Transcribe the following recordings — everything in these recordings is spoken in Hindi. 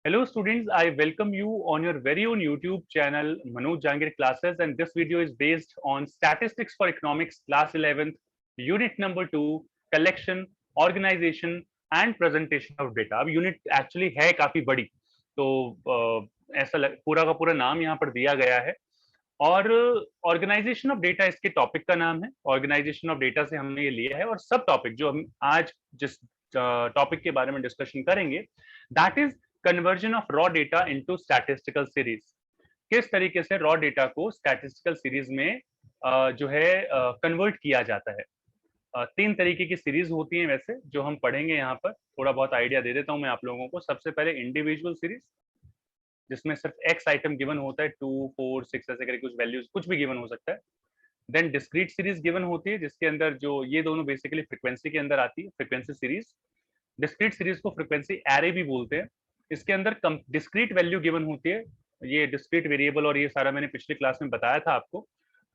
Hello students, I welcome you on your very own YouTube channel Manoj Jangir Classes, and this video is based on Statistics for Economics class 11th unit number 2 collection, organization and presentation of data. अब यूनिट एक्चुअली है काफी बड़ी, तो पूरा का पूरा नाम यहाँ पर दिया गया है और ऑर्गेनाइजेशन ऑफ डेटा इसके टॉपिक का नाम है। ऑर्गेनाइजेशन ऑफ डेटा से हमने ये लिया है और सब टॉपिक जो हम आज जिस टॉपिक के बारे में डिस्कशन करेंगे that is conversion of raw data into statistical series. किस तरीके से रॉ डेटा को स्टैटिस्टिकल सीरीज में जो है कन्वर्ट किया जाता है। तीन तरीके की सीरीज होती हैं वैसे जो हम पढ़ेंगे यहाँ पर। थोड़ा बहुत आइडिया दे देता हूँ मैं आप लोगों को। सबसे पहले इंडिविजुअल सीरीज जिसमें सिर्फ एक्स आइटम गिवन होता है, 2 4 6 ऐसे करके कुछ वैल्यूज कुछ भी गिवन हो सकता है। देन डिस्क्रीट सीरीज गिवन होती है जिसके अंदर जो ये दोनों बेसिकली फ्रीक्वेंसी के अंदर आती है, फ्रीक्वेंसी सीरीज। डिस्क्रीट सीरीज को फ्रीक्वेंसी एरे भी बोलते हैं। इसके अंदर डिस्क्रीट वैल्यू गिवन होती है। ये डिस्क्रीट वेरिएबल और ये सारा मैंने पिछली क्लास में बताया था आपको।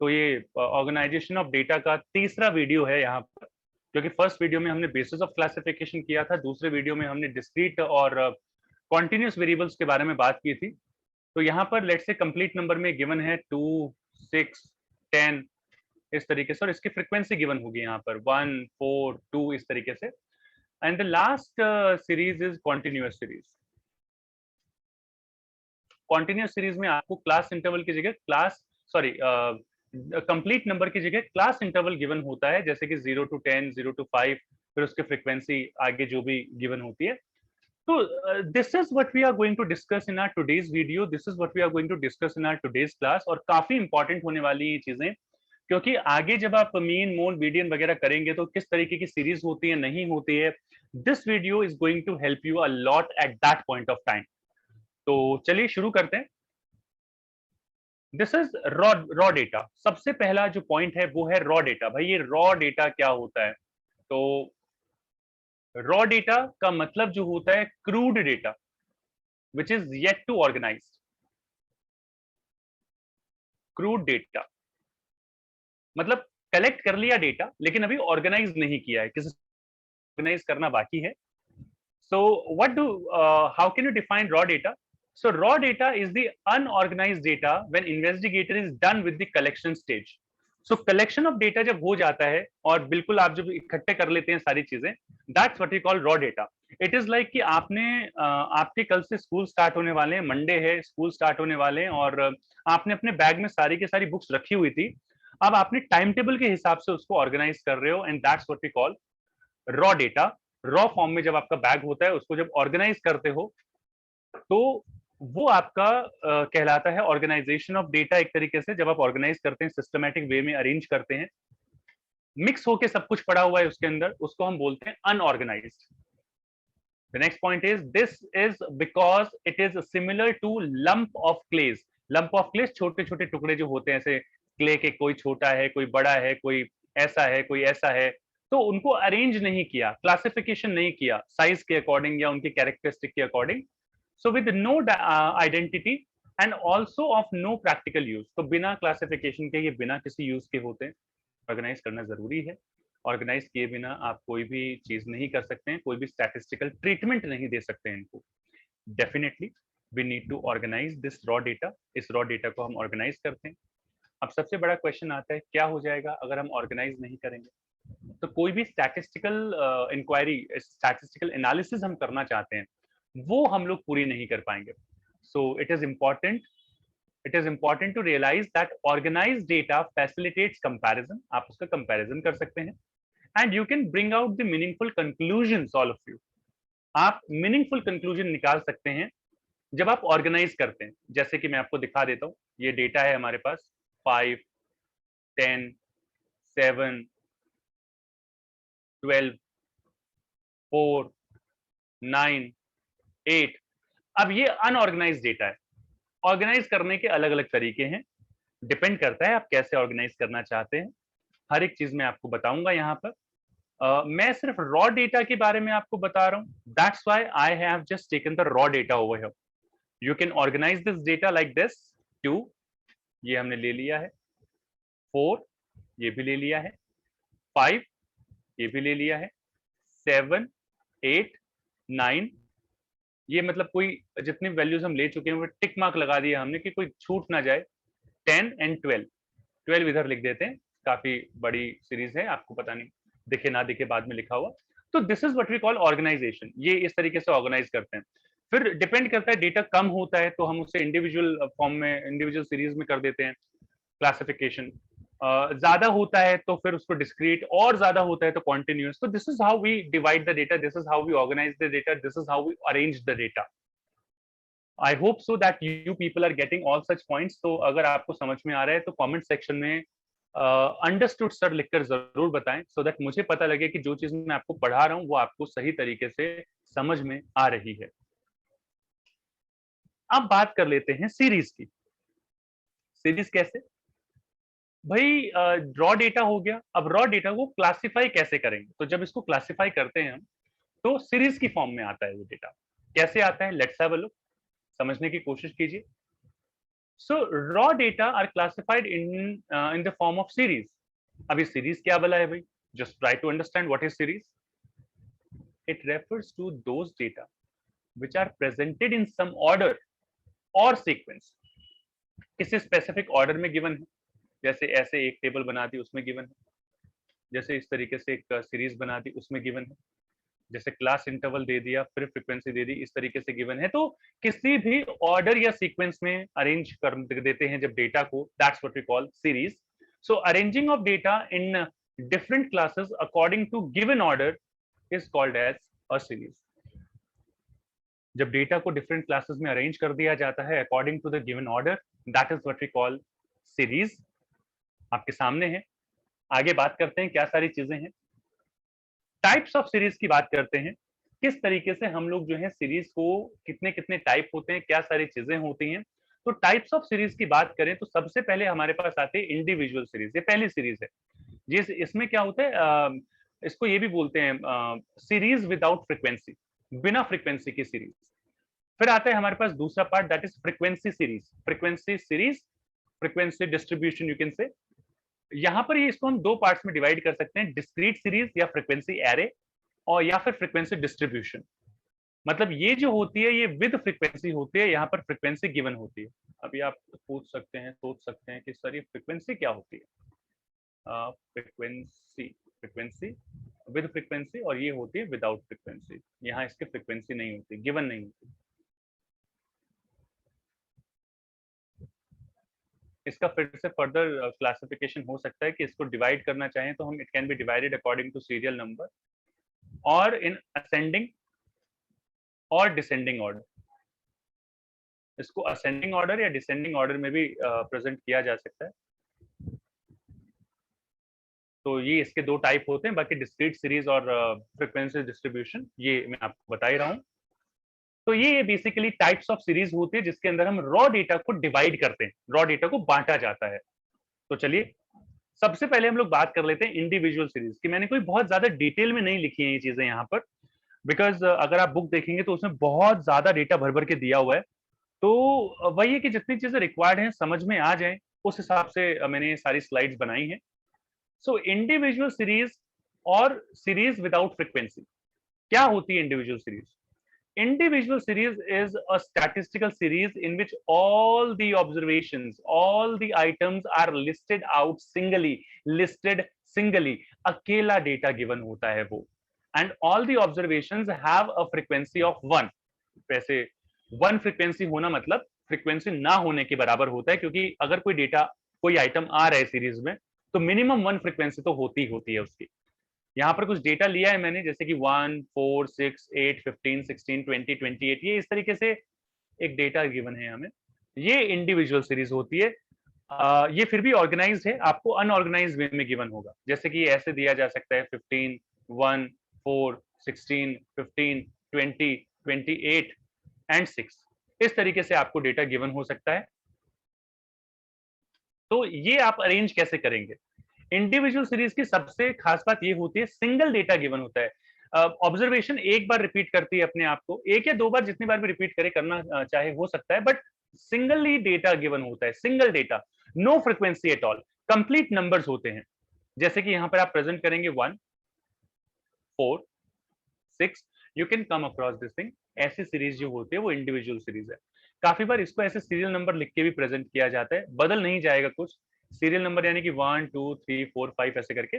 तो ये ऑर्गेनाइजेशन ऑफ डेटा का तीसरा वीडियो है यहाँ पर, क्योंकि फर्स्ट वीडियो में हमने बेसिस ऑफ क्लासिफिकेशन किया था, दूसरे वीडियो में हमने डिस्क्रीट और कॉन्टिन्यूस वेरिएबल्स के बारे में बात की थी। तो यहाँ पर लेट्स से कंप्लीट नंबर में गिवन है 2 6 10 इस तरीके से, और इसकी फ्रीक्वेंसी गिवन होगी यहाँ पर 1 4 2 इस तरीके से। And the last series is continuous series. Continuous series में आपको क्लास इंटरवल की जगह कंप्लीट नंबर की जगह क्लास इंटरवल गिवन होता है, जैसे कि 0 to 10 0 to 5, फिर उसकी फ्रीक्वेंसी आगे जो भी गिवन होती है। So this is what we are going to discuss in our today's video. This is what we are going to discuss in our today's class. और काफी इंपॉर्टेंट होने वाली ये चीजें, क्योंकि आगे जब आप मीन मोड मीडियन वगैरह करेंगे तो किस तरीके की सीरीज होती है नहीं होती है, this video is going to help you a lot at that point of time. तो चलिए शुरू करते हैं। This is raw data. सबसे पहला जो पॉइंट है वो है रॉ डेटा। भाई ये रॉ डेटा क्या होता है? तो रॉ डेटा का मतलब जो होता है crude data which is yet to organize। Crude data मतलब कलेक्ट कर लिया डेटा लेकिन अभी ऑर्गेनाइज नहीं किया है, किसी ऑर्गेनाइज करना बाकी है। So what do how can you define raw data? So raw data is the unorganised data when investigator is done with the collection stage. So collection of data जब हो जाता है और बिल्कुल आप जब इकट्ठे कर लेते हैं सारी चीजें, that's what we call raw data. It is like कि आपने आपके कल से स्कूल स्टार्ट होने वाले हैं, मंडे है, स्कूल स्टार्ट होने वाले हैं और आपने अपने बैग में सारी की सारी बुक्स रखी हुई थी। अब आपने टाइम टेबल के हिसाब से उसको ऑर्गेनाइज कर रहे हो, and that's what we call raw data. Raw form में जब आपका बैग होता है उसको जब ऑर्गेनाइज करते हो तो वो आपका कहलाता है ऑर्गेनाइजेशन ऑफ डेटा। एक तरीके से जब आप ऑर्गेनाइज करते हैं, सिस्टमैटिक वे में अरेंज करते हैं, मिक्स होके सब कुछ पड़ा हुआ है उसके अंदर, उसको हम बोलते हैं unorganised. The next point is this is because it is similar to lump of clays। lump of clays छोटे छोटे टुकड़े जो होते हैं, ऐसे क्ले के, कोई छोटा है कोई बड़ा है, कोई ऐसा है कोई ऐसा है, तो उनको अरेंज नहीं किया, क्लासिफिकेशन नहीं किया साइज के अकॉर्डिंग या उनके कैरेक्टरिस्टिक के according. So with no identity and also of no practical use. तो बिना क्लासिफिकेशन के, ये बिना किसी यूज के होते हैं। ऑर्गेनाइज करना जरूरी है। ऑर्गेनाइज किए बिना आप कोई भी चीज नहीं कर सकते हैं, कोई भी स्टैटिस्टिकल ट्रीटमेंट नहीं दे सकते हैं इनको। Definitely we need to organize this raw data. इस रॉ डेटा को हम ऑर्गेनाइज करते हैं। अब सबसे बड़ा क्वेश्चन आता है क्या हो जाएगा अगर हम ऑर्गेनाइज नहीं करेंगे? तो कोई भी स्टैटिस्टिकल इंक्वायरी, स्टैटिस्टिकल एनालिसिस हम करना चाहते हैं वो हम लोग पूरी नहीं कर पाएंगे। So it is important to realize that organize data facilitates comparison. आप उसका कंपैरिजन कर सकते हैं and you can bring out the meaningful conclusions, all of you. आप मीनिंगफुल कंक्लूजन निकाल सकते हैं जब आप ऑर्गेनाइज करते हैं। जैसे कि मैं आपको दिखा देता हूं, ये डेटा है हमारे पास 5 10 7 12 4 9 8। अब ये अनऑर्गेनाइज डेटा है। ऑर्गेनाइज करने के अलग अलग तरीके हैं, डिपेंड करता है आप कैसे ऑर्गेनाइज करना चाहते हैं। हर एक चीज मैं आपको बताऊंगा यहाँ पर। मैं सिर्फ रॉ डेटा के बारे में आपको बता रहा हूं। That's why I have just taken the raw data over here. You can organize this data like this. 2 ये हमने ले लिया है, 4 ये भी ले लिया है, 5 ये भी ले लिया है, 7 8 9 ये मतलब कोई जितनी वैल्यूज हम ले चुके हैं वो टिक मार्क लगा दिया हमने कि कोई छूट ना जाए। 10 एंड 12 इधर लिख देते हैं, काफी बड़ी सीरीज है, आपको पता नहीं दिखे ना दिखे बाद में लिखा हुआ। तो this is what we call organization, ये इस तरीके से ऑर्गेनाइज करते हैं। फिर डिपेंड करता है, डेटा कम होता है तो हम उसे इंडिविजुअल फॉर्म में, इंडिविजुअल सीरीज में कर देते हैं क्लासिफिकेशन। ज्यादा होता है तो फिर उसको डिस्क्रीट, और ज्यादा होता है तो कॉन्टिन्यूस। तो this is how we divide the data, this is how we organize the data, this is how we arrange the data. I hope so that you people are getting all such points. तो अगर आपको समझ में आ रहा है तो कमेंट सेक्शन में अंडरस्टूड सर लिखकर जरूर बताएं, सो दैट मुझे पता लगे कि जो चीज मैं आपको पढ़ा रहा हूं वो आपको सही तरीके से समझ में आ रही है। अब बात कर लेते हैं सीरीज की। सीरीज कैसे भाई, रॉ डेटा हो गया, अब रॉ डेटा को क्लासिफाई कैसे करेंगे? तो जब इसको क्लासिफाई करते हैं हम तो सीरीज की फॉर्म में आता है वो डेटा। कैसे आता है, लेट्स हैव अ लुक, समझने की कोशिश कीजिए। So raw data are classified in the form of series. अभी सीरीज क्या बोला है भाई, just try to understand what is series. It refers to those data which are presented in some order or sequence, किसी स्पेसिफिक ऑर्डर में गिवन है, जैसे ऐसे एक टेबल बना दी उसमें गिवन है, जैसे इस तरीके से एक सीरीज बना दी उसमें गिवन है, जैसे क्लास इंटरवल दे दिया फिर फ्रीक्वेंसी दे दी, इस तरीके से गिवन है। तो किसी भी ऑर्डर या सीक्वेंस में अरेंज कर देते हैं जब डेटा को, that's what we call series. So arranging of data in different classes according to given order is called as a series. जब डेटा को डिफरेंट क्लासेस में अरेंज कर दिया जाता है according to the given order, that is what we call series. आपके सामने है, आगे बात करते हैं क्या सारी चीजें हैं। टाइप्स ऑफ सीरीज की बात करते हैं, किस तरीके से हम लोग जो है सीरीज को, कितने कितने टाइप होते हैं, क्या सारी चीजें होती हैं। तो टाइप्स ऑफ सीरीज की बात करें तो सबसे पहले हमारे पास आते हैं इंडिविजुअल सीरीज, ये पहली सीरीज है। जिस इसमें क्या होता है, इसको ये भी बोलते हैं सीरीज विदाउट फ्रीक्वेंसी, बिना फ्रीक्वेंसी की सीरीज। फिर आता है हमारे पास दूसरा part, that is frequency series. Frequency series, frequency distribution you can say. यहां पर ये इसको हम दो पार्ट्स में डिवाइड कर सकते हैं, डिस्क्रीट सीरीज या फ्रीक्वेंसी एरे, और या फिर फ्रीक्वेंसी डिस्ट्रीब्यूशन। मतलब ये जो होती है ये विद फ्रीक्वेंसी होती है, यहाँ पर फ्रीक्वेंसी गिवन होती है। अभी आप पूछ सकते हैं, सोच सकते हैं कि सर ये फ्रीक्वेंसी क्या होती है। फ्रीक्वेंसी, फ्रीक्वेंसी विद फ्रीक्वेंसी, और ये होती है विदाउट फ्रीक्वेंसी। यहाँ इसकी फ्रीक्वेंसी नहीं होती, गिवन नहीं होती। इसका फिर से फर्दर क्लासिफिकेशन हो सकता है कि इसको डिवाइड करना चाहें तो हम, it can be divided according to serial number और इन असेंडिंग और डिसेंडिंग ऑर्डर। इसको असेंडिंग ऑर्डर या डिसेंडिंग ऑर्डर में भी प्रेजेंट किया जा सकता है। तो ये इसके दो टाइप होते हैं, बाकी डिस्क्रीट सीरीज और फ्रीक्वेंसी डिस्ट्रीब्यूशन ये मैं आपको बता ही रहा हूँ। तो ये बेसिकली टाइप्स ऑफ सीरीज होती है जिसके अंदर हम रॉ डेटा को डिवाइड करते हैं, रॉ डेटा को बांटा जाता है। तो चलिए सबसे पहले हम लोग बात कर लेते हैं इंडिविजुअल सीरीज की। मैंने कोई बहुत ज्यादा डिटेल में नहीं लिखी है ये चीजें यहाँ पर, बिकॉज अगर आप बुक देखेंगे तो उसमें बहुत ज्यादा डेटा भर भर के दिया हुआ है। तो वही है कि जितनी चीजें रिक्वायर्ड हैं समझ में आ जाए उस हिसाब से मैंने ये सारी स्लाइड्स बनाई हैं। सो इंडिविजुअल सीरीज और सीरीज विदाउट फ्रीक्वेंसी, क्या होती है individual series? Individual series is a statistical series in which all the observations, all the items are listed out singly, listed singly, अकेला डेटा गिवन होता है वो, and all the observations have a frequency of 1। वैसे 1 फ्रीक्वेंसी होना मतलब फ्रीक्वेंसी ना होने के बराबर होता है, क्योंकि अगर कोई डेटा, कोई आइटम आ रहा है सीरीज में तो मिनिमम 1 फ्रीक्वेंसी तो होती होती है उसकी। यहाँ पर कुछ डेटा लिया है मैंने, जैसे कि 1, 4, 6, 8, 15, 16, 20, 28, ये इस तरीके से एक डेटा गिवन है हमें। ये इंडिविजुअल सीरीज होती है। ये फिर भी ऑर्गेनाइज है, आपको अनऑर्गेनाइज वे में गिवन होगा। जैसे कि ऐसे दिया जा सकता है 15, 1, 4, 16, 15, 20, 28 एंड 6, इस तरीके से आपको डेटा गिवन हो सकता है। तो ये आप अरेंज कैसे करेंगे? इंडिविजुअल सीरीज की सबसे खास बात ये होती है, सिंगल डेटा गिवन होता है। ऑब्जर्वेशन एक बार रिपीट करती है अपने आप को, एक या दो बार, जितनी बार भी रिपीट करे, करना चाहे हो सकता है, बट सिंगल डेटा गिवन होता है, single data, no frequency at all, complete numbers होते हैं। जैसे कि यहाँ पर आप प्रेजेंट करेंगे 1, 4, 6, you can come across this thing, ऐसी सीरीज जो होती है वो इंडिविजुअल सीरीज है। काफी बार इसको ऐसे सीरियल नंबर लिख के भी प्रेजेंट किया जाता है, बदल नहीं जाएगा कुछ, सीरियल नंबर यानी कि 1 2 3 4 5 ऐसे करके।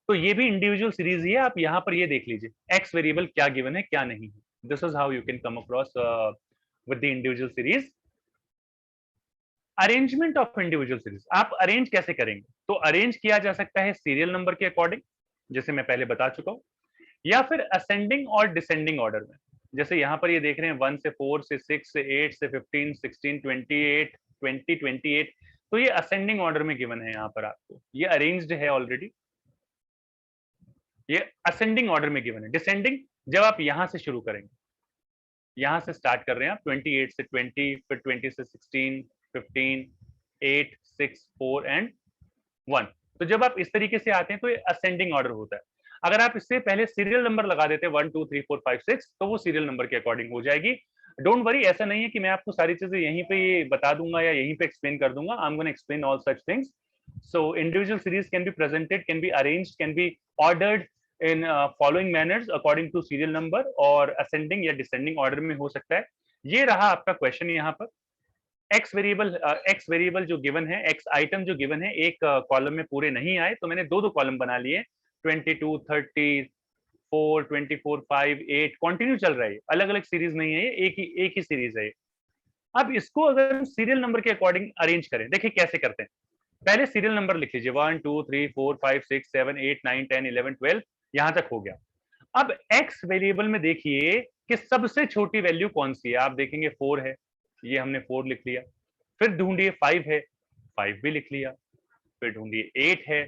तो ये भी इंडिविजुअल सीरीज ही है। आप यहाँ पर ये देख लीजिए एक्स वेरिएबल क्या गिवन है क्या नहीं है। This is how you can come across with the individual series. Arrangement of individual series आप अरेंज कैसे करेंगे? तो अरेंज किया जा सकता है सीरियल नंबर के अकॉर्डिंग, जैसे मैं पहले बता चुका हूं, या फिर असेंडिंग और डिसेंडिंग ऑर्डर में। जैसे यहाँ पर ये देख रहे हैं 1 से 4 से 6 से 8 से 15 16 28 20 28, तो ये असेंडिंग ऑर्डर में गिवन है। यहाँ पर आपको ये अरेंज्ड है ऑलरेडी, ये असेंडिंग ऑर्डर में गिवन है। डिसेंडिंग जब आप यहां से शुरू करेंगे, यहां से स्टार्ट कर रहे हैं आप 28 से 20, फिर 20 से 16 15 8 6 4 एंड 1, तो जब आप इस तरीके से आते हैं तो ये असेंडिंग ऑर्डर होता है। अगर आप इससे पहले सीरियल नंबर लगा देते हैं 1 2 3 4 5 6, तो वो सीरियल नंबर के अकॉर्डिंग हो जाएगी। डोंट वरी, ऐसा नहीं है कि मैं आपको सारी चीजें यहीं पे ये बता दूंगा या यहीं पे एक्सप्लेन कर दूंगा। I am gonna explain all such things. So individual series can be presented, can be arranged, can be ordered in following manners according to serial number, और असेंडिंग या डिसेंडिंग ऑर्डर में हो सकता है। ये रहा आपका क्वेश्चन। यहाँ पर एक्स वेरिएबल जो गिवन है, एक्स आइटम जो गिवन है, एक कॉलम में पूरे नहीं आए तो मैंने दो दो कॉलम बना लिए, 22 30 4 24 5 8 कंटिन्यू चल रहा है, अलग अलग सीरीज नहीं है, ये एक ही सीरीज है। अब इसको अगर हम सीरियल नंबर के अकॉर्डिंग अरेंज करें, देखिए कैसे करते हैं। पहले सीरियल नंबर लिख लीजिए 1 2 3 4 5 6 7 8 9 10 11 12, यहां तक हो गया। अब एक्स वेरिएबल में देखिए कि सबसे छोटी वैल्यू कौन सी है। आप देखेंगे 4 है, ये हमने 4 लिख लिया। फिर ढूंढिए 5 है, 5 भी लिख लिया। फिर ढूंढिए 8 है,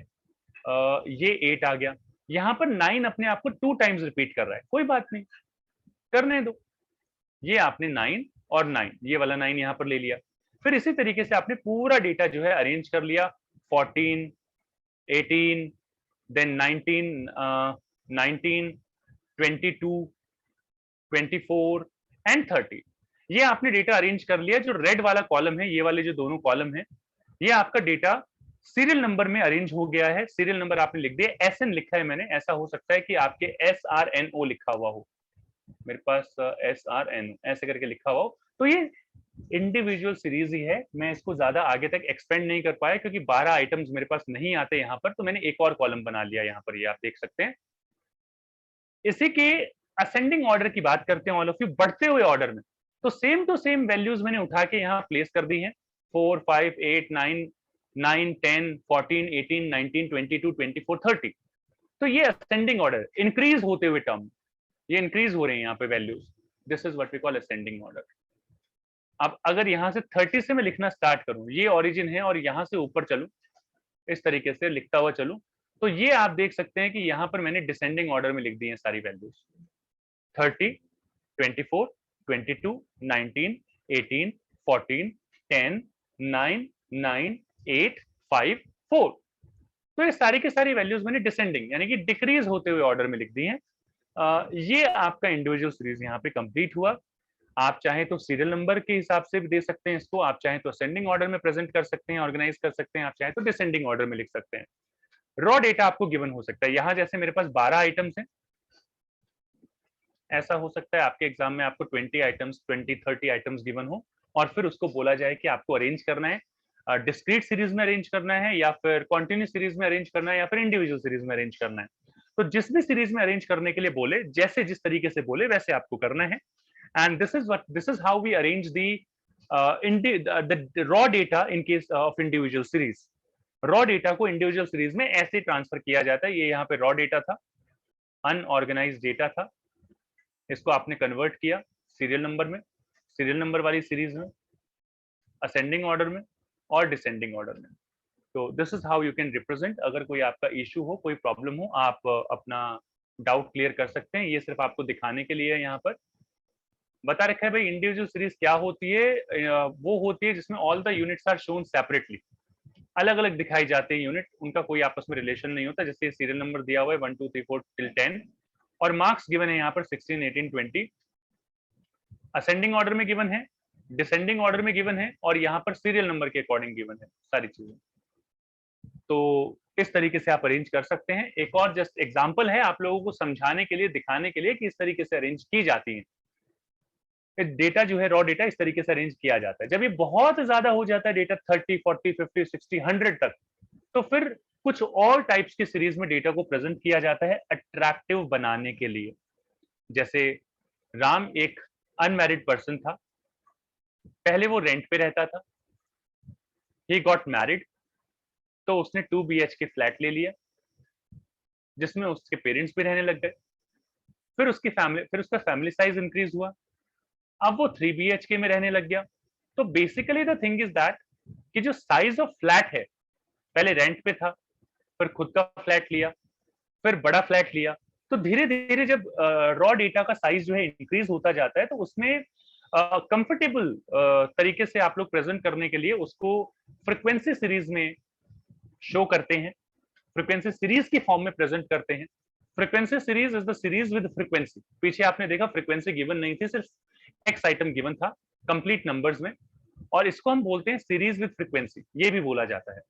ये 8 आ गया। यहां पर 9 अपने आप को 2 टाइम्स रिपीट कर रहा है, कोई बात नहीं, करने दो। ये आपने 9 और 9, ये वाला 9 यहां पर ले लिया। फिर इसी तरीके से आपने पूरा डेटा जो है अरेंज कर लिया, 14 18 देन 19 19 22 24 एंड 30। ये आपने डेटा अरेंज कर लिया। जो रेड वाला कॉलम है, ये वाले जो दोनों कॉलम है, ये आपका डेटा सीरियल नंबर में अरेंज हो गया है। सीरियल नंबर आपने लिख दिया, एस एन लिखा है मैंने, ऐसा हो सकता है कि आपके SRNO लिखा हुआ हो, मेरे पास SRNO ऐसे करके लिखा हुआ हो। तो ये इंडिविजुअल सीरीज ही है। मैं इसको ज्यादा आगे तक एक्सपेंड नहीं कर पाया क्योंकि 12 आइटम्स मेरे पास नहीं आते यहाँ पर, तो मैंने एक और कॉलम बना लिया यहाँ पर, ये आप देख सकते हैं। इसी के असेंडिंग ऑर्डर की बात करते हैं ऑल ऑफ यू, बढ़ते हुए ऑर्डर में। तो सेम टू सेम वैल्यूज मैंने उठा के यहाँ प्लेस कर दी हैं, 4 5 8 9 9 10 14 18 19 22 24 30। तो ये असेंडिंग ऑर्डर, इंक्रीज होते हुए टर्म, ये इंक्रीज हो रहे हैं यहाँ पे values. This is what we call ascending order. अब अगर यहाँ से 30 से मैं लिखना स्टार्ट करूं, ये ओरिजिन है, और यहाँ से ऊपर चलूं, इस तरीके से लिखता हुआ चलूं, तो ये आप देख सकते हैं कि यहाँ पर मैंने डिसेंडिंग ऑर्डर में लिख दी है सारी वैल्यूज। 30 24 22 19 18 14 10 9 9 8 5 4। तो ये सारी की सारी वैल्यूज मैंने डिसेंडिंग यानी कि डिक्रीज होते हुए ऑर्डर में लिख दी हैं। ये आपका इंडिविजुअल सीरीज यहाँ पे कंप्लीट हुआ। आप चाहें तो सीरियल नंबर के हिसाब से भी दे सकते हैं इसको, आप चाहें तो असेंडिंग ऑर्डर में प्रेजेंट कर सकते हैं, ऑर्गेनाइज कर सकते हैं, आप चाहें तो डिसेंडिंग ऑर्डर में लिख सकते हैं। रॉ डेटा आपको गिवन हो सकता है। यहाँ जैसे मेरे पास 12 आइटम्स हैं, ऐसा हो सकता है आपके एग्जाम में आपको 20 आइटम्स 20 30 आइटम्स गिवन हो, और फिर उसको बोला जाए कि आपको अरेंज करना है, डिस्क्रीट सीरीज में अरेंज करना है, या फिर कॉन्टिन्यूस सीरीज में अरेंज करना है, या फिर इंडिविजुअल सीरीज में अरेंज करना है। तो जिस भी सीरीज में अरेंज करने के लिए बोले, जैसे जिस तरीके से बोले वैसे आपको करना है। And this is how we arrange the raw data in case of individual series. Raw data को इंडिविजुअल सीरीज में ऐसे ट्रांसफर किया जाता है। ये यहाँ पे रॉ डेटा था, अनऑर्गेनाइज डेटा था, इसको आपने कन्वर्ट किया सीरियल नंबर में, सीरियल नंबर वाली सीरीज में, असेंडिंग ऑर्डर में और डिसेंडिंग ऑर्डर में। तो this is how you can represent. अगर कोई आपका इशू हो, कोई प्रॉब्लम हो, आप अपना डाउट क्लियर कर सकते हैं। ये सिर्फ आपको दिखाने के लिए यहाँ पर बता रखा है भाई इंडिविजुअल सीरीज क्या होती है। वो होती है जिसमें all the units are shown separately, अलग अलग दिखाई जाते हैं यूनिट, उनका कोई आपस में रिलेशन नहीं होता। जैसे सीरियल नंबर दिया हुआ है 1 2 3 4 till 10, और मार्क्स गिवन है यहाँ पर 16 18 20। असेंडिंग ऑर्डर में गिवन है, डिसेंडिंग ऑर्डर में गिवन है, और यहाँ पर सीरियल नंबर के अकॉर्डिंग गिवन है सारी चीजें। तो इस तरीके से आप अरेंज कर सकते हैं। एक और जस्ट एग्जांपल है आप लोगों को समझाने के लिए, दिखाने के लिए कि इस तरीके से अरेंज की जाती है। डेटा जो है रॉ डेटा इस तरीके से अरेंज किया जाता है। जब ये बहुत ज्यादा हो जाता है डेटा 30, 40, 50, 60, 100 तक, तो फिर कुछ और टाइप्स की सीरीज में डेटा को प्रेजेंट किया जाता है अट्रैक्टिव बनाने के लिए। जैसे राम एक अनमैरिड पर्सन था, पहले वो रेंट पे रहता था, ही गॉट मैरिड, तो उसने 2 BHK फ्लैट ले लिया जिसमें उसके पेरेंट्स भी रहने लग गए। फिर उसका फैमिली साइज इंक्रीज हुआ, अब वो 3 BHK में रहने लग गया। तो basically the thing is that कि जो साइज ऑफ फ्लैट है, पहले रेंट पे था, फिर खुद का फ्लैट लिया, फिर बड़ा फ्लैट लिया, तो धीरे धीरे जब रॉ डेटा का साइज जो है इंक्रीज होता जाता है, तो उसमें कंफर्टेबल तरीके से आप लोग प्रेजेंट करने के लिए उसको फ्रीक्वेंसी सीरीज में शो करते हैं, फ्रीक्वेंसी सीरीज की फॉर्म में प्रेजेंट करते हैं। Frequency series is the series with frequency. पीछे आपने देखा फ्रीक्वेंसी गिवन नहीं थी, सिर्फ एक्स आइटम गिवन था कंप्लीट नंबर्स में, और इसको हम बोलते हैं सीरीज विद फ्रीक्वेंसी, ये भी बोला जाता है।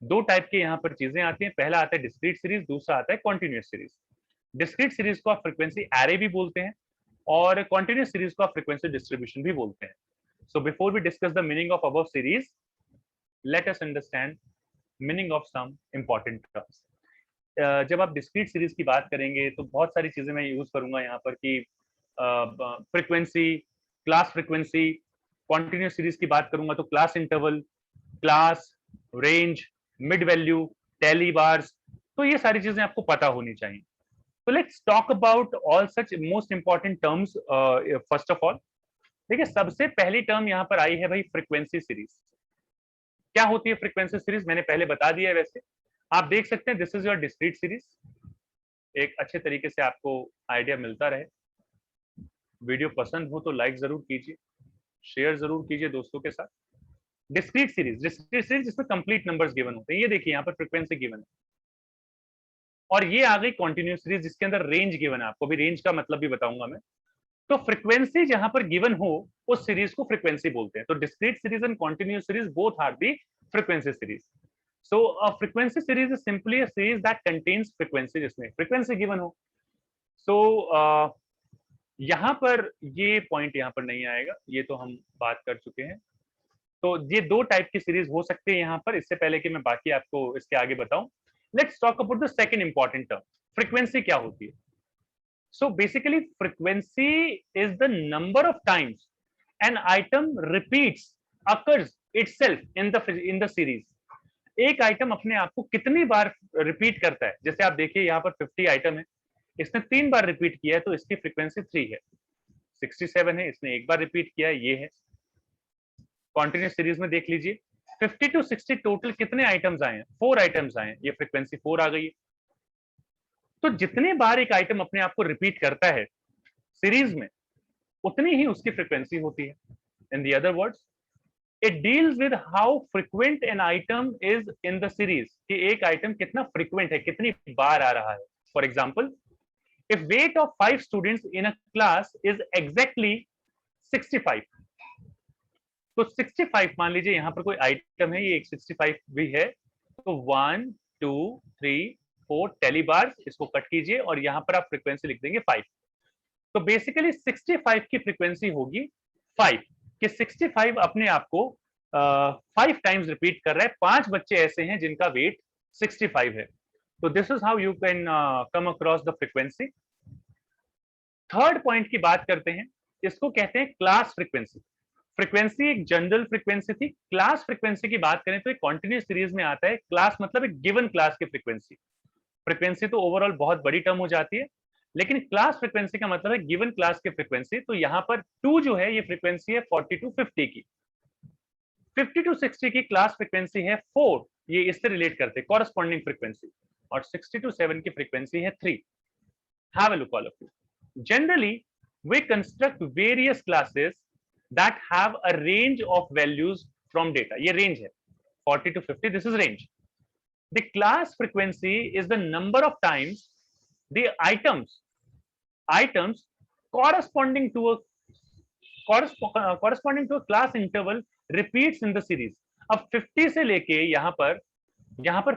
दो टाइप के यहाँ पर चीजें आती हैं, पहला आता है डिस्क्रीट सीरीज, दूसरा आता है कॉन्टिन्यूस सीरीज। डिस्क्रीट सीरीज को आप फ्रीक्वेंसी एरे भी बोलते हैं और कॉन्टिन्यूस सीरीज को आप फ्रीक्वेंसी डिस्ट्रीब्यूशन भी बोलते हैं। So before we discuss the meaning of above series, let us understand meaning of some important terms. जब आप डिस्क्रीट सीरीज की बात करेंगे तो बहुत सारी चीजें मैं यूज करूंगा यहाँ पर कि frequency, class frequency, continuous series की बात करूंगा तो class interval, class, range, mid value, tally bars, तो ये सारी चीजें आपको पता होनी चाहिए। तो let's talk about all such most important terms. First of all देखिए, सबसे पहली टर्म यहाँ पर आई है भाई फ्रीक्वेंसी सीरीज। क्या होती है फ्रीक्वेंसी सीरीज, मैंने पहले बता दिया है। वैसे आप देख सकते हैं this is your discrete series. एक अच्छे तरीके से आपको आइडिया मिलता रहे। वीडियो पसंद हो तो लाइक जरूर कीजिए, शेयर जरूर कीजिए दोस्तों के साथ। डिस्क्रीट सीरीज जिसमें कंप्लीट नंबर्स गिवन होते हैं, ये देखिए यहाँ पर फ्रीक्वेंसी गिवन है। और ये आ गई कॉन्टिन्यूस सीरीज जिसके अंदर रेंज गिवन है। आपको भी रेंज का मतलब भी बताऊंगा मैं। तो फ्रीक्वेंसी जहां पर गिवन हो उस सीरीज को फ्रीक्वेंसी बोलते हैं। तो discrete series and continuous series both are the frequency series. So a frequency series is simply a series that contains frequency, जिसमें frequency given हो। So यहाँ पर ये पॉइंट यहाँ पर नहीं आएगा, ये तो हम बात कर चुके हैं। तो ये दो टाइप की सीरीज हो सकती है यहाँ पर। इससे पहले कि मैं बाकी आपको इसके आगे बताऊं, let's talk about the second important term, frequency क्या होती है। So basically frequency is the number of times an item repeats occurs itself in the series. एक आइटम अपने आप को कितनी बार रिपीट करता है। जैसे आप देखिए यहाँ पर 50 आइटम है, इसने 3 बार रिपीट किया है तो इसकी फ्रीक्वेंसी 3 है। 67 है, इसने एक बार रिपीट किया है, ये है। कॉन्टिन्यूस सीरीज में देख लीजिए 50 to 60 टोटल कितने आइटम्स आए हैं, 4 आइटम्स आए हैं, ये फ्रीक्वेंसी 4 आ गई है। तो जितने बार एक आइटम अपने आप को रिपीट करता है सीरीज में, उतनी ही उसकी फ्रीक्वेंसी होती है। In the other words, it deals with how frequent an item is in the series, कि एक आइटम कितना frequent है, कितनी बार आ रहा है। For example, if weight of 5 students in a class is exactly 65, तो 65 मान लीजिए यहाँ पर कोई आइटम है, ये एक 65 भी है, तो 1 2 3 4 टेली बार, इसको कट कीजिए और यहाँ पर आप फ्रीक्वेंसी लिख देंगे 5। तो बेसिकली 65 की फ्रीक्वेंसी होगी 5, कि 65 अपने आप को 5 टाइम्स रिपीट कर रहा है। 5 बच्चे ऐसे हैं जिनका वेट 65 है। तो this is how you can come across the frequency. Third point की बात करते हैं, इसको कहते हैं क्लास फ्रीक्वेंसी। फ्रीक्वेंसी एक जनरल फ्रीक्वेंसी थी। क्लास फ्रीक्वेंसी की बात करें तो एक कॉन्टिन्यूस सीरीज में आता है। क्लास मतलब एक गिवन क्लास की फ्रीक्वेंसी। फ्रीक्वेंसी तो ओवरऑल बहुत बड़ी टर्म हो जाती है, लेकिन क्लास फ्रीक्वेंसी का मतलब है गिवन क्लास की फ्रीक्वेंसी। तो यहाँ पर 2 जो है ये फ्रीक्वेंसी है 40 to 50 की। 50 to 60 की क्लास फ्रीक्वेंसी है 4, ये इससे रिलेट करते हैं कॉरेस्पॉन्डिंग फ्रीक्वेंसी। और 60 to 7 की फ्रीक्वेंसी है 3। Have a look all of you. Generally we construct various classes that have a range of values from data. ये रेंज है 40 to 50, this is range. The class frequency is the number of times the items corresponding to a class interval repeats in the series। अब 50 से लेके यहाँ पर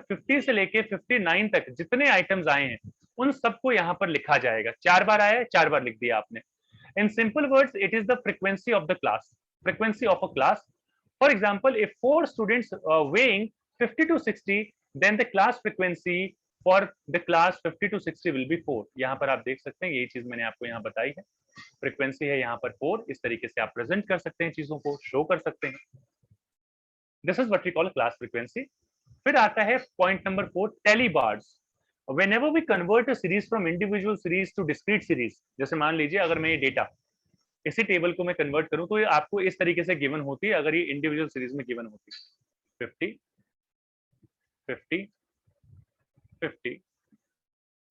50 से लेके 59 तक जितने आइटम्स आए हैं उन सबको यहाँ पर लिखा जाएगा। 4 बार आया है, 4 बार लिख दिया आपने। In simple words, it is the frequency of the class, frequency of a class. For example, if 4 students weighing 50 to 60, then the class frequency for the class 50 to 60 will be 4. यहाँ पर आप देख सकते हैं, यही चीज मैंने आपको यहाँ बताई है, फ्रीक्वेंसी है यहाँ पर 4. इस तरीके से आप प्रेजेंट कर सकते हैं, चीजों को शो कर सकते हैं. This is what we call class frequency. फिर आता है point number 4, tally bars. whenever we convert a series from individual series to discrete series, जैसे मान लीजिए अगर मैं ये डेटा इसी टेबल को मैं कन्वर्ट करूं तो ये आपको इस तरीके से गिवन होती है, अगर ये इंडिविजुअल सीरीज में गिवन होती है 50 50 50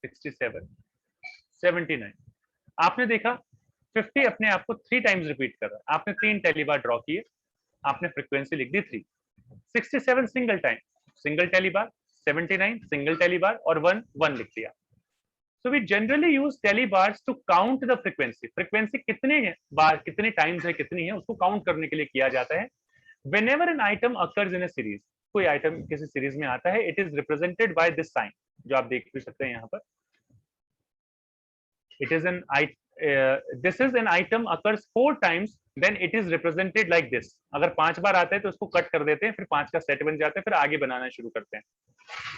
67 79. आपने देखा 50 अपने आप को 3 टाइम्स रिपीट कर रहा है, आपने 3 टेली बार ड्रॉ किए, आपने फ्रीक्वेंसी लिख दी 3. 67 सिंगल टाइम, सिंगल टेली बार. 79 सिंगल टेली बार, और 1 लिख दिया. So we generally use tally bars to count the frequency. Frequency कितने बार, कितने टाइम्स है, कितनी है, उसको काउंट करने के लिए किया जाता है. Whenever an item occurs in a series, कोई आइटम किसी सीरीज में आता है, it is represented by this sign, जो आप देख भी सकते हैं यहाँ पर. It is this is an item occurs 4 times, then it is represented like this. अगर 5 बार आता है तो उसको कट कर देते हैं, फिर 5 का सेट बन जाता है, फिर आगे बनाना शुरू करते हैं.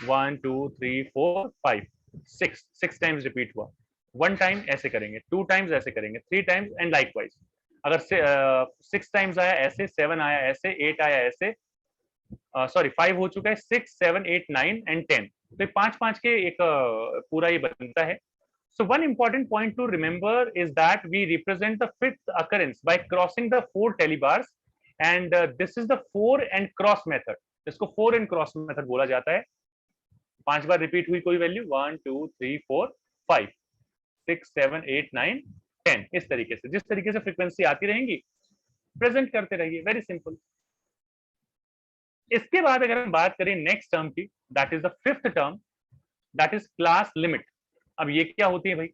1 2 3 4 5 6 टाइम्स रिपीट हुआ. 1 टाइम ऐसे करेंगे, 2 टाइम्स ऐसे करेंगे, 3 टाइम्स एंड लाइकवाइज. अगर 6 टाइम्स आया ऐसे, 7 आया ऐसे, 8 आया ऐसे, सॉरी 5 हो चुका है, 6 7 8 9 एंड 10. तो 5 के एक पूरा ये बनता है. So one important point to remember is that we represent the 5th occurrence by crossing the 4 telebars, and this is the 4 and cross method. इसको 4 and cross method बोला जाता है. 5 बार रिपीट हुई कोई वैल्यू, 1 2 3 4 5 6 7 8 9 10. इस तरीके से, जिस तरीके से फ्रीक्वेंसी आती रहेंगी प्रेजेंट करते रहिए. Very simple. इसके बाद अगर हम बात करें नेक्स्ट टर्म की, that is the 5th term, that is class limit. अब ये क्या होती है भाई?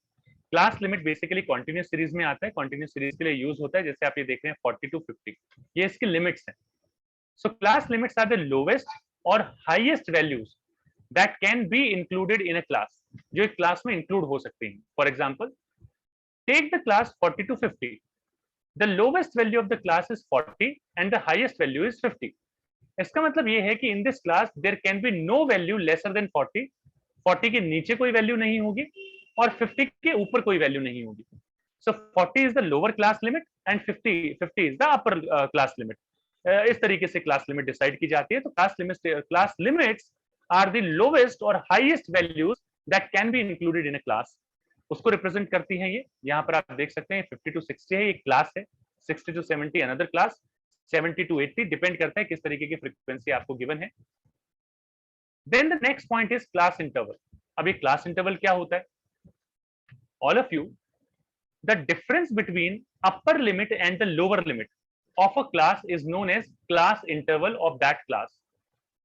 Class limit basically continuous series में आता है, कॉन्टिन्यूस सीरीज के लिए यूज होता है. जैसे आप ये देख रहे हैं 40 टू 50, ये इसकी लिमिट्स हैं. So class limits are the lowest और highest values that can be included in a class, जो एक क्लास में इंक्लूड हो सकती हैं. For example, take the class 40 to 50. The lowest value of the class is 40 and the highest value is 50. इसका मतलब ये है कि in this class there can be no value lesser than 40. 40 के नीचे कोई वैल्यू नहीं होगी और 50 के ऊपर कोई वैल्यू नहीं होगी. सो 40 is the lower class limit and 50 is the upper class limit. इस तरीके से क्लास लिमिट डिसाइड की जाती है. तो class limits are the lowest और highest values that can be included in a class. उसको रिप्रेजेंट करती हैं ये. यहाँ पर आप देख सकते हैं 50 टू 60 है, ये क्लास है. 60 to 70 another class. 70 to 80 depend करता है किस तरीके की फ्रीक्वेंसी आपको गिवन है. Then the next point is class interval. अब ये class interval क्या होता है? All of you, the difference between upper limit and the lower limit of a class is known as class interval of that class.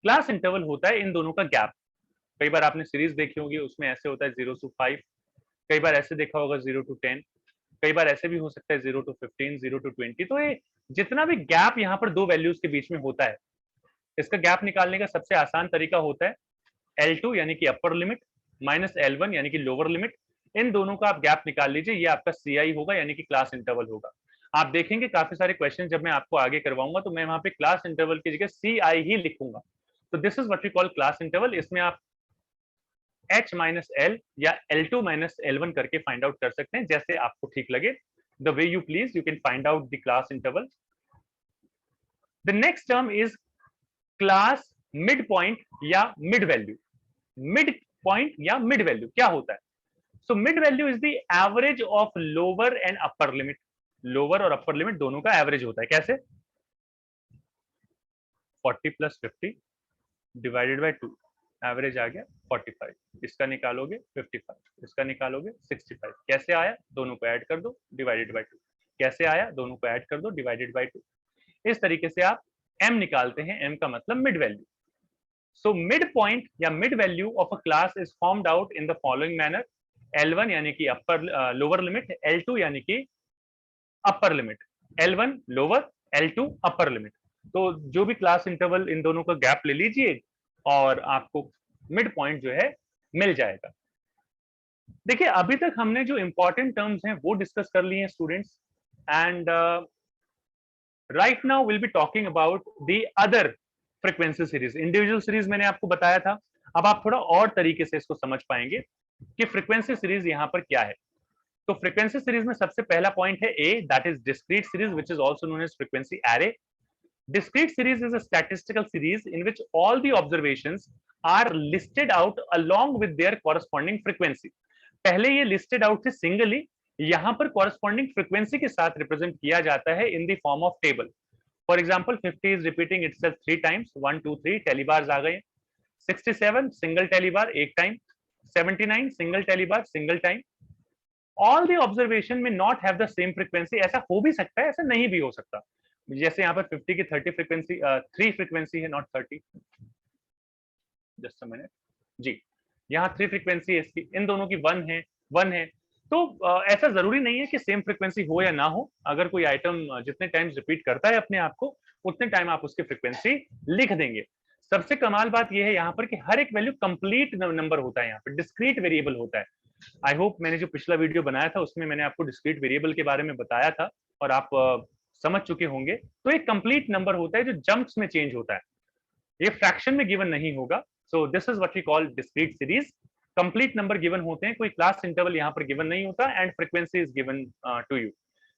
Class interval होता है इन दोनों का गैप. कई बार आपने सीरीज देखी होगी, उसमें ऐसे होता है 0 to 5, कई बार ऐसे देखा होगा 0 to 10, कई बार ऐसे भी हो सकता है 0 to 15, 0 to 20. तो ये जितना भी गैप यहाँ पर दो वैल्यूज के बीच में होता है, इसका गैप निकालने का सबसे आसान तरीका होता है L2 यानी कि अपर लिमिट माइनस L1 यानी कि लोअर लिमिट. इन दोनों का आप गैप निकाल लीजिए, ये आपका CI होगा यानी कि क्लास इंटरवल होगा. आप देखेंगे काफी सारे क्वेश्चन जब मैं आपको आगे करवाऊंगा तो मैं वहां पे क्लास इंटरवल की जगह CI ही लिखूंगा. तो this is what we call class interval. इसमें आप H माइनस L या L2 माइनस L1 करके फाइंड आउट कर सकते हैं, जैसे आपको ठीक लगे. The way you please, you can find out the class interval. The next term is class mid point या मिड वैल्यू. मिड पॉइंट या मिड वैल्यू क्या होता है? So mid value is the average of lower and upper limit. Lower और अपर लिमिट दोनों का एवरेज होता है. कैसे? 40 प्लस 50 डिवाइडेड बाय 2, एवरेज आ गया 45. इसका निकालोगे 55, इसका निकालोगे 65. कैसे आया? दोनों को ऐड कर दो, डिवाइडेड बाय 2. कैसे आया? दोनों को ऐड कर दो, डिवाइडेड बाय 2. इस तरीके से आप m निकालते हैं. m का मतलब मिड वैल्यू. So midpoint या mid value of a class is formed out in the following manner. L1 यानी कि upper lower limit, L2 यानी कि upper limit. L1 lower, L2 upper limit. तो जो भी क्लास इंटरवल, इन दोनों का गैप ले लीजिए और आपको मिड पॉइंट जो है मिल जाएगा. देखिए अभी तक हमने जो इंपॉर्टेंट टर्म्स हैं वो डिस्कस कर लिए हैं students, and right now will be talking about the other frequency series. Individual series मैंने आपको बताया था, अब आप थोड़ा और तरीके से इसको समझ पाएंगे कि फ्रीक्वेंसी सीरीज यहाँ पर क्या है। तो फ्रीक्वेंसी सीरीज में सबसे पहला पॉइंट है A, that is discrete series which is also known as frequency array. Discrete series is a statistical series in which all the observations are listed out along with their corresponding frequency. पहले ये listed out थे singly, यहाँ पर corresponding frequency के साथ represent किया जाता है in the form of table. For example, 50 is repeating itself 3 times, 1 2 3 टेलीबार्स आ गए। 67 सिंगल टेलीबार एक time, 79 single tally bar single time. All the observation में not have the same frequency, ऐसा हो भी सकता है, ऐसा नहीं भी हो सकता। जैसे यहाँ पर 50 की 30 फ्रीक्वेंसी, 3 फ्रीक्वेंसी है, नॉट 30। जस्ट अ मिनट जी, यहाँ 3 फ्रीक्वेंसी है इसकी, इन दोनों की 1 है, 1 है। तो ऐसा जरूरी नहीं है कि सेम फ्रीक्वेंसी हो या ना हो। अगर कोई आइटम जितने टाइम्स रिपीट करता है अपने आप को, उतने टाइम आप उसकी फ्रीक्वेंसी लिख देंगे। सबसे कमाल बात यह है यहाँ पर कि हर एक वैल्यू कंप्लीट नंबर होता है, यहाँ पर डिस्क्रीट वेरिएबल होता है। आई होप मैंने जो पिछला वीडियो बनाया था उसमें मैंने आपको डिस्क्रीट वेरिएबल के बारे में बताया था और आप समझ चुके होंगे। तो एक कंप्लीट नंबर होता है जो जंप्स में चेंज होता है, ये फ्रैक्शन में गिवन नहीं होगा। So this is what we call discrete series. Complete number given होते हैं, कोई क्लास इंटरवल यहाँ पर गिवन नहीं होता, and frequency is given to you.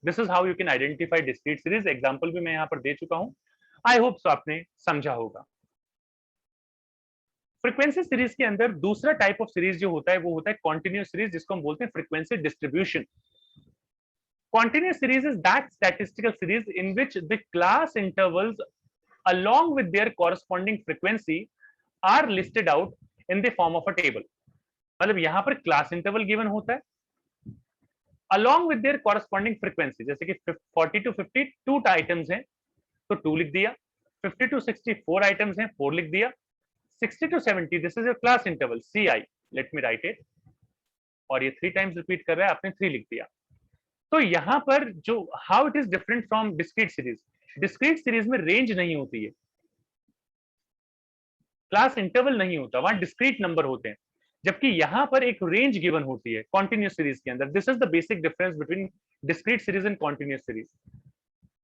This is how you can identify discrete series. Example भी मैं यहाँ पर दे चुका हूँ, आई होप सो आपने समझा होगा। फ्रीक्वेंसी सीरीज के अंदर दूसरा टाइप ऑफ सीरीज जो होता है वो होता है कॉन्टिन्यूस सीरीज, जिसको हम बोलते हैं frequency distribution. Continuous series is that statistical series in which the class intervals along with their corresponding frequency are listed out in the form of a table. मतलब यहाँ पर क्लास इंटरवल गिवन होता है along with their corresponding frequency, जैसे कि 40 to 50 टू आइटम्स हैं तो 2 लिख दिया, 50 to 60 4 आइटम्स हैं 4 लिख दिया, 60 to 70 this is your class interval CI, let me right it, और ये 3 टाइम्स रिपीट कर रहा है, आपने 3 लिख दिया। तो यहां पर जो how it is different from discrete series, discrete series में रेंज नहीं होती है, क्लास इंटरवल नहीं होता, वहां डिस्क्रीट नंबर होते हैं, जबकि यहां पर एक रेंज गिवन होती है कॉन्टिन्यूस सीरीज के अंदर। This is the basic difference between discrete series and continuous series.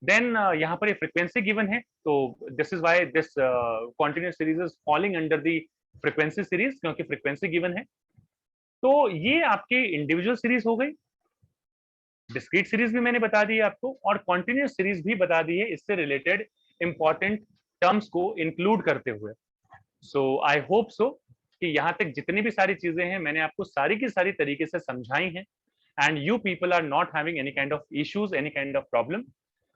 Then यहाँ पर ये फ्रीक्वेंसी गिवन है, तो this is why this continuous series is falling under the frequency series, क्योंकि फ्रीक्वेंसी गिवन है। तो ये आपकी इंडिविजुअल सीरीज हो गई, डिस्क्रीट सीरीज भी मैंने बता दी है आपको, और कॉन्टिन्यूस सीरीज भी बता दी है, इससे रिलेटेड इंपॉर्टेंट टर्म्स को इंक्लूड करते हुए। सो आई होप सो कि यहाँ तक जितनी भी सारी चीजें हैं मैंने आपको सारी की सारी तरीके से समझाई हैं, and you people are not having any kind of issues, any kind of problem.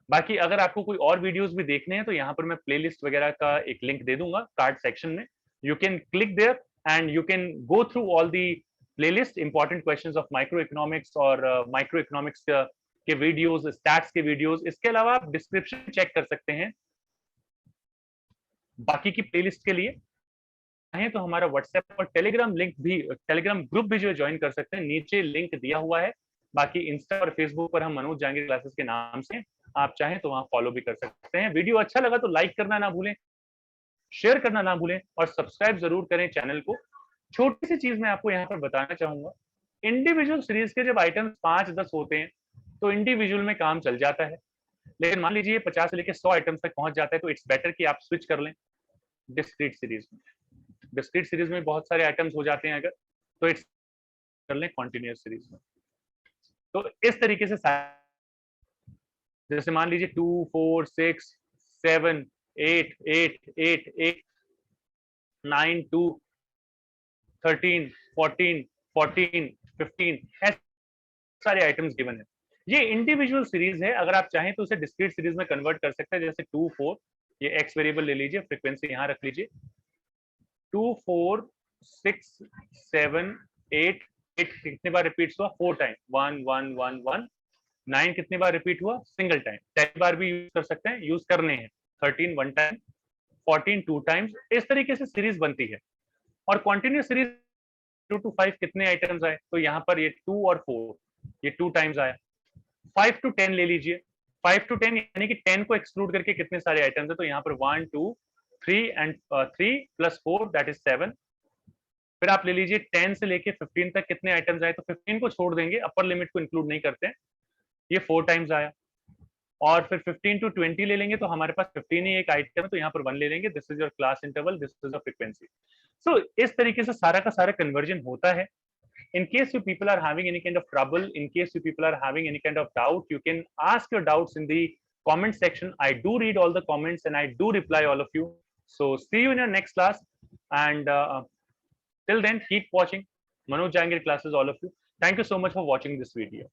बाकी अगर आपको कोई और वीडियोस भी देखने हैं तो यहाँ पर मैं प्लेलिस्ट वगैरह का एक लिंक दे दूंगा कार्ड सेक्शन में, you can click there and you can go through all the playlist, important questions of micro economics और माइक्रो इकोनॉमिक्स के वीडियोस, स्टैट्स के वीडियोस। इसके अलावा आप डिस्क्रिप्शन चेक कर सकते हैं बाकी की प्लेलिस्ट के लिए। चाहें तो हमारा व्हाट्सएप और टेलीग्राम लिंक भी, टेलीग्राम ग्रुप भी जो है ज्वाइन कर सकते हैं, नीचे लिंक दिया हुआ है। बाकी इंस्टा और फेसबुक पर हम मनोज जहांगीर क्लासेस के नाम से, आप चाहें तो वहां फॉलो भी कर सकते हैं। वीडियो अच्छा लगा तो लाइक करना ना भूलें, शेयर करना ना भूलें, और सब्सक्राइब जरूर करें चैनल को। छोटी सी चीज मैं आपको यहाँ पर बताना चाहूंगा, इंडिविजुअल सीरीज के जब आइटम 5-10 होते हैं तो इंडिविजुअल में काम चल जाता है, लेकिन मान लीजिए 50 से लेकर 100 आइटम्स तक पहुंच जाता है तो इट्स बेटर कि आप स्विच कर लें डिस्क्रीट सीरीज में। डिस्क्रीट सीरीज में बहुत सारे आइटम्स हो जाते हैं अगर, तो इट्स कर लें कॉन्टिन्यूस सीरीज में। तो इस तरीके से जैसे मान लीजिए 2 4 6 7 8 8 8 8 9 2 13 14 14 15 ऐसे सारे आइटम्स गिवन है। ये इंडिविजुअल सीरीज है, अगर आप चाहें तो उसे डिस्क्रीट सीरीज में कन्वर्ट कर सकते हैं। जैसे 2 4, ये एक्स वेरिएबल ले लीजिए, फ्रीक्वेंसी यहां रख लीजिए, 2 4 6 7 8 8 कितने बार रिपीट हुआ? 4 टाइम, 1 1 1 1। 9 कितने बार रिपीट हुआ? Single time. 10 बार भी यूज कर सकते हैं, यूज करने हैं। 13 1 टाइम, 14 2 टाइम्स। इस तरीके से सीरीज बनती है। और कॉन्टिन्यूस सीरीज 2 to 5 कितने आइटम्स आए? तो यहाँ पर ये 2 और 4, ये 2 टाइम्स आया। 5 to 10 ले लीजिए, 5 to 10 यानी कि 10 को एक्सक्लूड करके कितने सारे आइटम्स है? तो यहाँ पर 1 2 3 एंड 3 प्लस 4 दैट इज 7। फिर आप ले लीजिए 10 से लेके 15 तक कितने आइटम्स आए, तो 15 को छोड़ देंगे, अपर लिमिट को इंक्लूड नहीं करते हैं, ये 4 टाइम्स आया। और फिर 15 टू 20 ले लेंगे तो हमारे पास 15 ही एक आइटम है, तो यहाँ पर 1 ले लेंगे, this is your class interval, this is a frequency. So इस तरीके से सारा का सारा कन्वर्जन होता है। In case you people are having any kind of trouble, in case you people are having any kind of doubt, you can ask your doubts in the comment section. I do read all the comments and I do reply all of you. So see you in your next class, and till then keep watching Manoj Jangir classes, all of you. Thank you so much for watching this video.